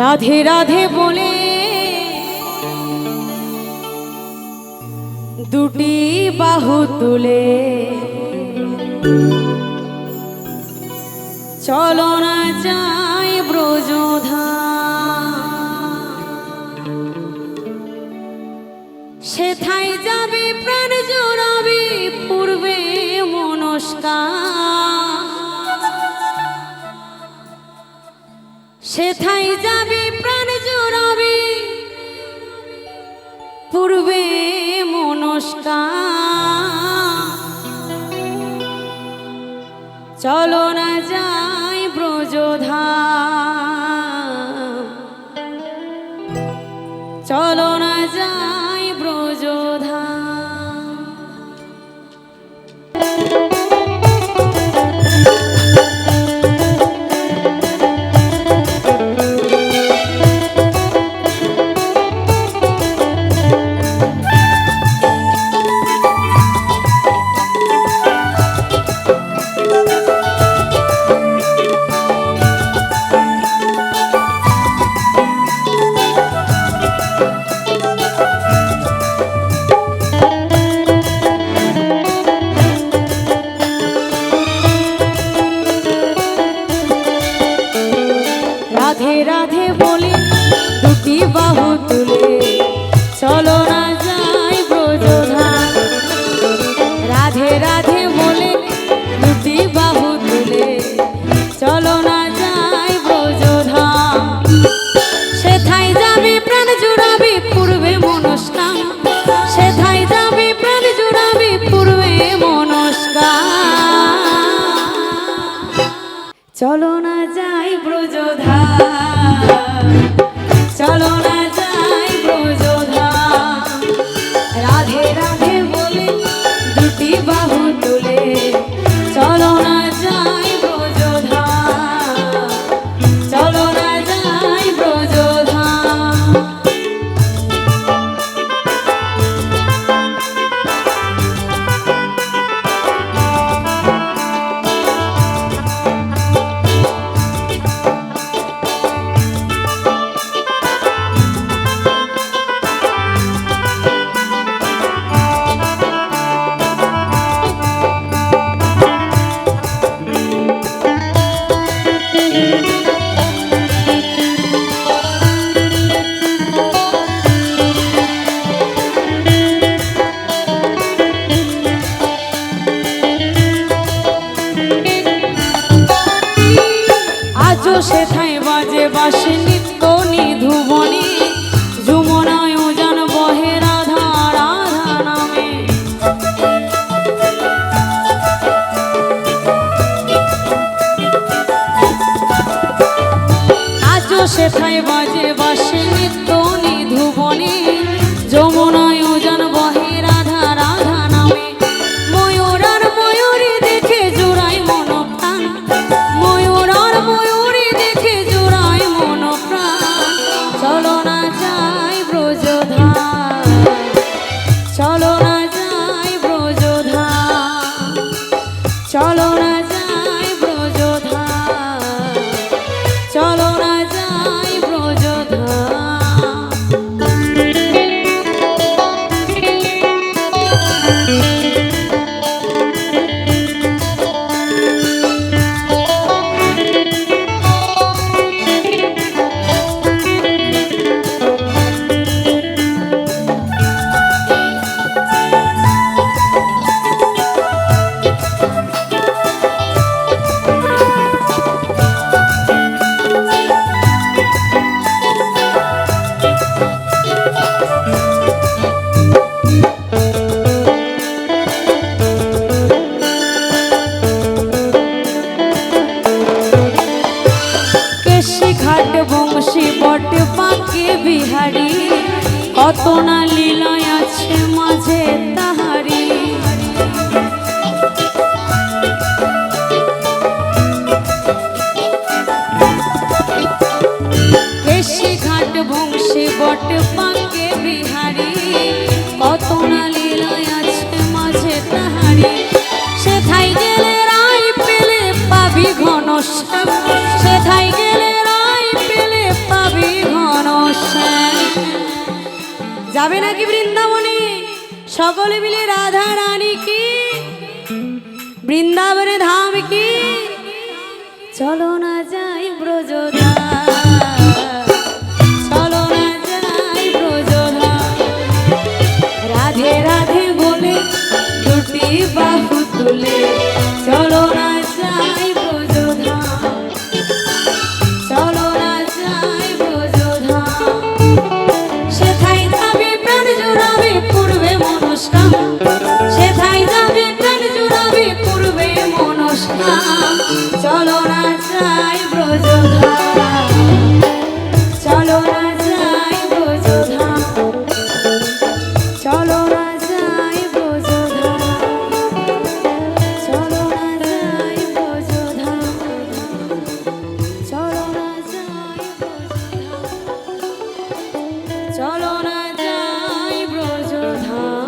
রাধে রাধে বলে দুটি বাহু তুলে চলো না যাই ব্রজধাম, সেথায় যাবে প্রাণ জোড়াবে পূর্বে মনস্কার, সেথায় যাবে প্রাণ জোড়াবে পূর্বে মনস্কার। চলো না যাই ব্রজধাম, চলো না যাই ব্রজধাম। রাধে রাধে বলে দুটি বাহু তুলে চলো না যাই ব্রজধাম, রাধে রাধে বলে দুটি বাহু তুলে চলো না যাই ব্রজধাম, সেথায় যাবে প্রাণ জুড়াবে পূর্বে মনস্কার, সেথায় যাবে প্রাণ জুড়াবে পূর্বে মনস্কার। চলো না যাই ব্রজধাম, চলো না যাই ব্রজধাম, রাধে রাধে বলে দুটি বাহু তুলে চলো না যাই ব্রজধাম, চলো না যাই ব্রজধাম। সেথায় বাজে বাসে নিত্য নিধুবনে, যমুনায় উজান বহে রাধা রাধা নামে। আজও সেথায় বাজে বাসে নিত্য নিধুবনে, যমুনায় উজান বহে রাধা রাধা নামে। ময়ূর আর ময়ূরী দেখে জোড়ায় মন প্রাণ, ময়ূর আর ময়ূরী দেখে জোড়ায় মন প্রাণ। চলো না যাই ব্রজধাম, চলো না যাই ব্রজধাম, চলো না যাই ব্রজধাম, চলো না যাই ব্রজধাম। ঘাট বংশী বট পাকে বিহারি, কত না লীলায় আছে মাঝে তাহারি। কেশি ঘাট বংশী বট পাকে বিহারি, কত না লীলায় আছে মাঝে তাহারি। সেথায় গেলে রায় পেলে পাবি ঘনশ্যাম, সেথায় গেলে রায় পেলে পাবি সকলে মিলে রাধা রানী কি, বৃন্দাবনে ধাম কি, চলো না যাই ব্রজধাম, চলো না যাই ব্রজধাম। রাধে রাধে বলে দুটি বাহু তুলে চলো না যাই ব্রজধাম, চলো না যাই ব্রজধাম। সেথায় যাবে প্রাণ জুড়াবে পূর্বে মনস্কাম, সেথায় যাবে প্রাণ জুড়াবে পূর্বে মনস্কাম। চলো না যাই ব্রজধাম, চলো না যাই ব্রজধাম, চলো না যাই ব্রজধাম, চলো না যাই ব্রজধাম, চলো না যাই ব্রজধাম, চলো না যাই ব্রজধাম।